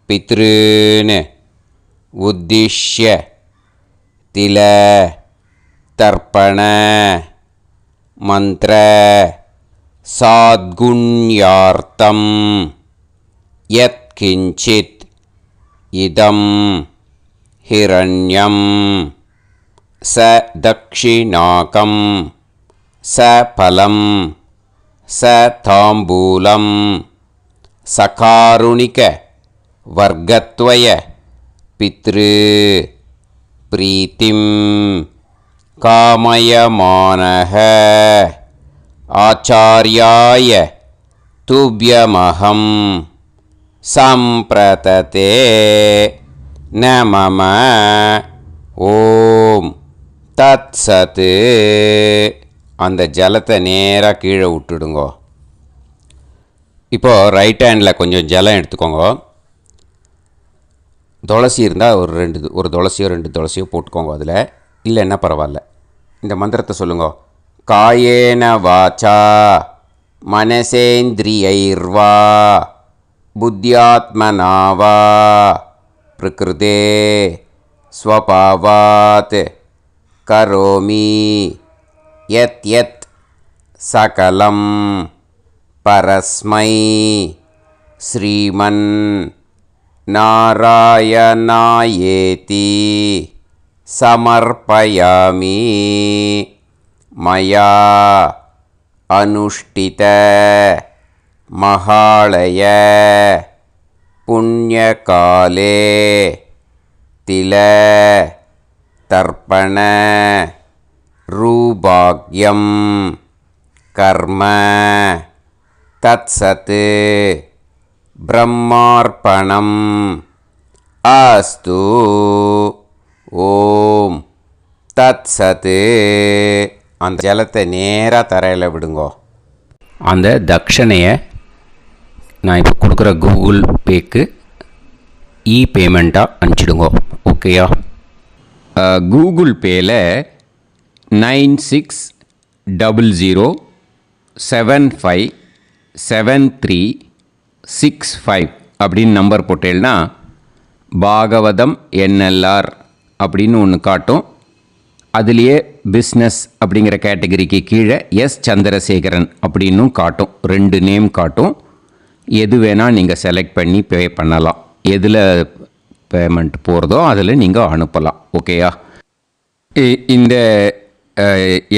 पितॄन् उद्दिश्य तिल तर्पण मंत्र साद्गुण्यार्थं यत्किंचित् इदं हिरण्यं स दक्षिणाकं स फलं स ताम्बूलं सकारुणिक वर्गत्वय पितृ प्रीतिं कामयमानः आचार्याय तुभ्यमहं सम्प्रतते न मम ஓம் தத் சத்து. அந்த ஜலத்தை நேராக கீழே விட்டுடுங்கோ. இப்போது ரைட் ஹேண்டில் கொஞ்சம் ஜலம் எடுத்துக்கோங்க. துளசி இருந்தால் ஒரு துளசியோ 2 துளசியோ போட்டுக்கோங்க. அதில் இல்லைன்னா பரவாயில்ல. இந்த மந்திரத்தை சொல்லுங்க. காயேன வாச்சா மனசேந்திரியைர்வா புத்தியாத்மனாவா பிரகிருதே ஸ்வபாவாத் கரோமி யத் யத் சகலம் பரஸ்மை ஸ்ரீமன் நாராயணாயேதி சமர்ப்பயாமி மயா அனுஷ்டித மகாலய புண்ணியகாலே தில தர்ப்பண ரூபாக்யம் கர்ம தத்சத் பிரம்மார்ப்பணம் அஸ்து. ஓம் தத்சத். அந்த ஜலத்தை நேராக தரையில் விடுங்கோ. அந்த தட்சணையை நான் இப்போ கொடுக்குற கூகுள் பேக்கு பேமெண்ட்டாக அனுப்பிச்சிடுங்கோ. ஓகேயா? கூகுள் பேயில் 96007573 65 அப்படின்னு நம்பர் போட்டேன்னா பாகவதம் NLR அப்படின்னு ஒன்று காட்டும். அதுலேயே பிஸ்னஸ் அப்படிங்கிற கேட்டகரிக்கு கீழே எஸ் சந்திரசேகரன் அப்படின்னும் காட்டும். 2 நேம் காட்டும். எது வேணால் நீங்கள் செலக்ட் பண்ணி பே பண்ணலாம். எதில் பேமெண்ட் போகிறதோ அதில் நீங்கள் அனுப்பலாம். ஓகேயா? இந்த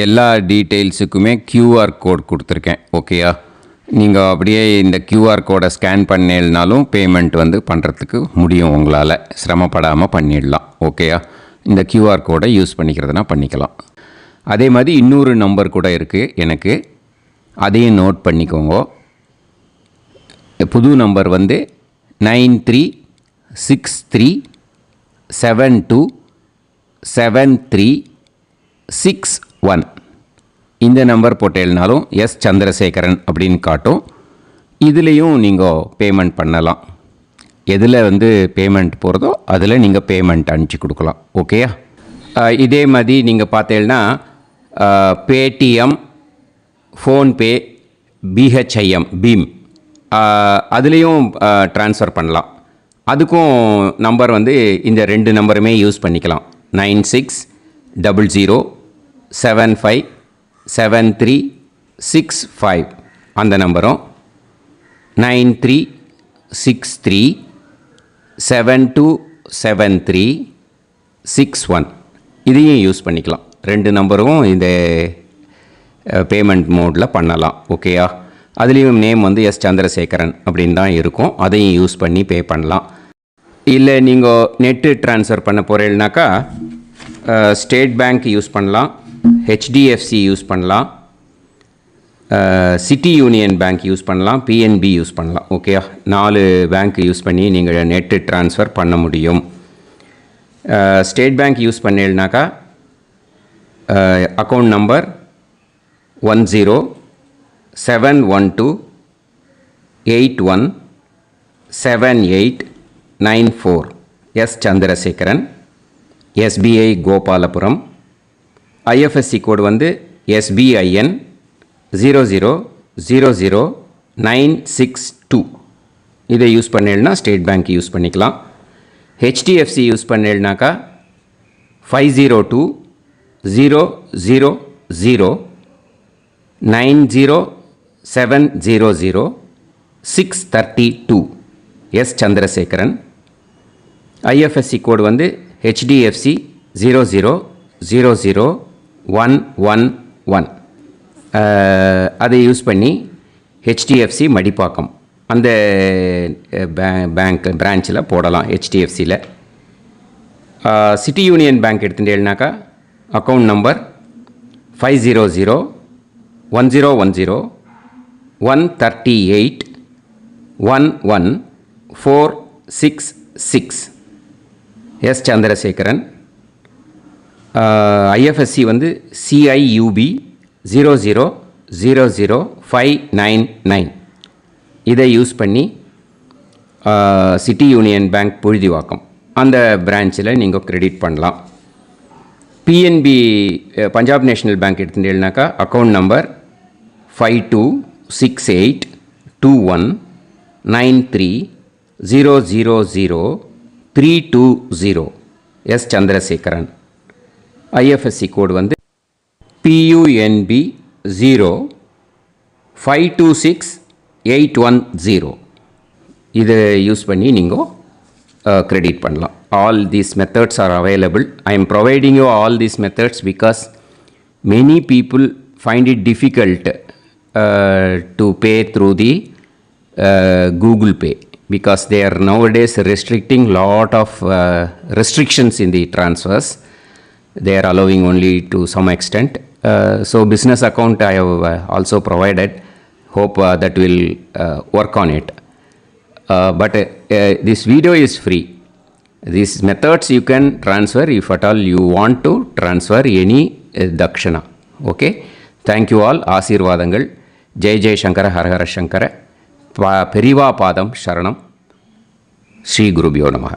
எல்லா டீட்டெயில்ஸுக்குமே QR கோட் கொடுத்துருக்கேன். ஓகேயா? நீங்கள் அப்படியே இந்த QR கோடை ஸ்கேன் பண்ணேல்னாலும் பேமெண்ட் பண்ணுறதுக்கு முடியும். உங்களால் சிரமப்படாமல் பண்ணிடலாம். ஓகேயா? இந்த QR கோடை யூஸ் பண்ணிக்கிறதுனா பண்ணிக்கலாம். அதே மாதிரி இன்னொரு நம்பர் கூட இருக்குது எனக்கு. அதையும் நோட் பண்ணிக்கோங்க. புது நம்பர் 9363727361. இந்த நம்பர் போட்டேல்னாலும் எஸ் சந்திரசேகரன் அப்படின்னு காட்டும். இதுலேயும் நீங்கள் பேமெண்ட் பண்ணலாம். எதில் பேமெண்ட் போகிறதோ அதில் நீங்கள் பேமெண்ட் அனுப்பிச்சி கொடுக்கலாம். ஓகேயா? இதே மாதிரி நீங்கள் பார்த்தீங்கன்னா பேடிஎம், ஃபோன்பே, BHIM பீம் அதுலேயும் ட்ரான்ஸ்ஃபர் பண்ணலாம். அதுக்கும் நம்பர் இந்த 2 நம்பருமே யூஸ் பண்ணிக்கலாம். 9600757365 அந்த நம்பரும் 9363727361 இதையும் யூஸ் பண்ணிக்கலாம். 2 நம்பரும் இந்த பேமெண்ட் மோடில் பண்ணலாம். ஓகேயா? அதுலேயும் நேம் எஸ் சந்திரசேகரன் அப்படின்னு தான் இருக்கும். அதையும் யூஸ் பண்ணி பே பண்ணலாம். இல்லை நீங்கள் நெட்டு ட்ரான்ஸ்ஃபர் பண்ண போகிறீங்கனாக்கா ஸ்டேட் பேங்க் யூஸ் பண்ணலாம், HDFC யூஸ் பண்ணலாம், சிட்டி யூனியன் பேங்க் யூஸ் பண்ணலாம், PNB யூஸ் பண்ணலாம். ஓகேயா? 4 பேங்க் யூஸ் பண்ணி நீங்கள் நெட்டு ட்ரான்ஸ்ஃபர் பண்ண முடியும். ஸ்டேட் பேங்க் யூஸ் பண்ணீங்கனாக்கா account number 10712817894 S Chandrasekaran, SBI Gopalapuram. IFSC code SBIN 0000962. இதை யூஸ் பண்ணேன்னா ஸ்டேட் பேங்க் யூஸ் பண்ணிக்கலாம். HDFC யூஸ் பண்ணேன்னாக்கா 5020090700 S Chandrasekaran. IFSC code HDFC 0000111. அதை யூஸ் பண்ணி HDFC மடிப்பாக்கம் அந்த பேங்க் பிரான்ச்சில் போடலாம். HDFCயில் சிட்டி யூனியன் பேங்க் எடுத்துட்டேன்னாக்கா account number 5001010381146 S Chandrasekaran. IFSC CIUB 0000599. இதை யூஸ் பண்ணி சிட்டி யூனியன் பேங்க் புழுதிவாக்கம் அந்த பிரான்ச்சில் நீங்கள் கிரெடிட் பண்ணலாம். PNB பஞ்சாப் நேஷ்னல் பேங்க் எடுத்துட்டேன்னாக்கா account number 52682193000320 S Chandrasekaran. IFSC code PUNB 0526810. இதை யூஸ் பண்ணி நீங்கள் கிரெடிட் பண்ணலாம். All these methods are available. I am providing you all these methods because many people find it difficult to pay through the Google Pay because they are nowadays restricting lot of restrictions in the transfers. They are allowing only to some extent. So business account I have also provided. Hope that will work on it. But this video is free. These methods you can transfer if at all you want to transfer any dakshana. Okay? Thank you all. ஆசீர்வாதங்கள். ஜெய் ஜெய் சங்கர ஹரஹர சங்கர. பெரிவா பாதம் சரணம். ஸ்ரீ குருபியோ நமஹ.